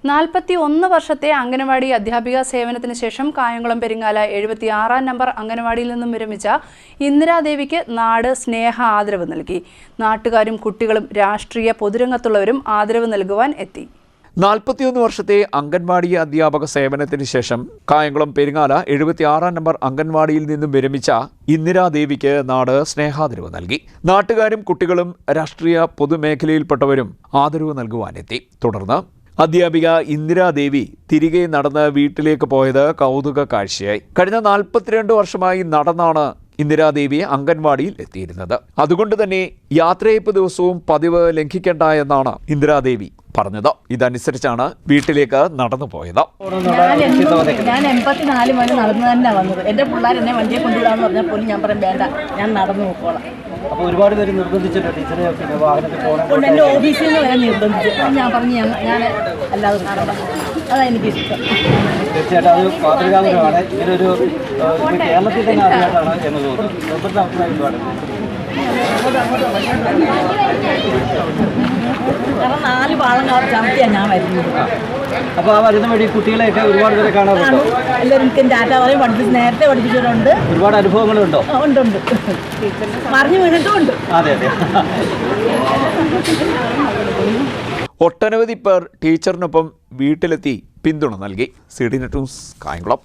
41 വർഷത്തെ അംഗനവാടി അധ്യാപിക സേവനത്തിന് ശേഷം കായംകുളം പെരിങ്ങാല 76-ാം നമ്പർ അംഗനവാടിയിൽ നിന്നും വിരമിച്ച ഇന്ദിരാദേവിക്ക് നാട് സ്നേഹ ആദരവ് നൽകി. നാട്ടുകാരും കുട്ടികളും രാഷ്ട്രീയ പൊതുരംഗത്തുള്ളവരും ആദരവ് നൽകുവാൻ എത്തി. 41 വർഷത്തെ അംഗൻവാടി അധ്യാപക സേവനത്തിന് ശേഷം കായംകുളം പെരിങ്ങാല 76-ാം നമ്പർ അംഗൻവാടിയിൽ നിന്നും വിരമിച്ച ഇന്ദിരാദേവിക്ക് നാട് സ്നേഹാദരവ് നൽകി. നാട്ടുകാരും കുട്ടികളും രാഷ്ട്രീയ പൊതുമേഖലയിൽപ്പെട്ടവരും ആദരവ് നൽകുവാനെത്തി. തുടർന്ന് അധ്യാപിക ഇന്ദിരാദേവി തിരികെ നടന്ന് വീട്ടിലേക്ക് പോയത് കൗതുക കാഴ്ചയായി. കഴിഞ്ഞ 42 വർഷമായി നടന്നാണ് ഇന്ദിരാദേവി അംഗൻവാടിയിൽ എത്തിയിരുന്നത്. അതുകൊണ്ട് തന്നെ യാത്രയപ്പ് ദിവസവും പതിവ് ലംഘിക്കേണ്ട എന്നാണ് ഇന്ദിരാദേവി പറഞ്ഞത്. ഇതനുസരിച്ചാണ് വീട്ടിലേക്ക് നടന്നു പോയത്. ഞാൻ 84 മണി നടന്നു തന്നെ വന്നത്. എൻ്റെ പിള്ളേർ എന്നെ വണ്ടിയെ കൊണ്ടുവിടാന്ന് പറഞ്ഞാൽ പോലും ഞാൻ പറയും വേണ്ട, ഞാൻ നടന്നു പോക്കോളാം. അപ്പോൾ ഒരുപാട് പേര് നിർബന്ധിച്ചിട്ട് ടീച്ചറെ വാഹനത്തിൽ പോകണം. എൻ്റെ ഓഫീസിൽ നിന്ന് വരെ നിർബന്ധിച്ചു. ഞാൻ പറഞ്ഞു ഞാൻ അല്ലാതെ നടന്നു. അതാണ് എനിക്കിഷ്ടം. തീർച്ചയായിട്ടും അത് മാതൃകാപരമാണ്. ഇങ്ങനൊരു കേരളത്തിൽ തന്നെ ആദ്യമായിട്ടാണ് എന്ന് തോന്നുന്നു. നിർബന്ധമായിട്ടുമാണ്. കാരണം 4 പാളം ചവിട്ടിയാണ് ഞാൻ വരുന്നത്. അപ്പോൾ ആ വരുന്ന വഴി കുട്ടികളെയൊക്കെ ഒരുപാട് പേരെ കാണാറുണ്ടോ? എല്ലാവരും എനിക്ക് ഡാറ്റ പറയും നേരത്തെ പഠിപ്പിച്ചിട്ടുണ്ട്. ഒരുപാട് അനുഭവങ്ങളുണ്ടോ? ഉണ്ട്. മറിഞ്ഞു വീണിട്ടും ഉണ്ട്. അതെ. ഒട്ടനവധി പേർ ടീച്ചറിനൊപ്പം വീട്ടിലെത്തി പിന്തുണ നൽകി. CDNet news Kayamkulam.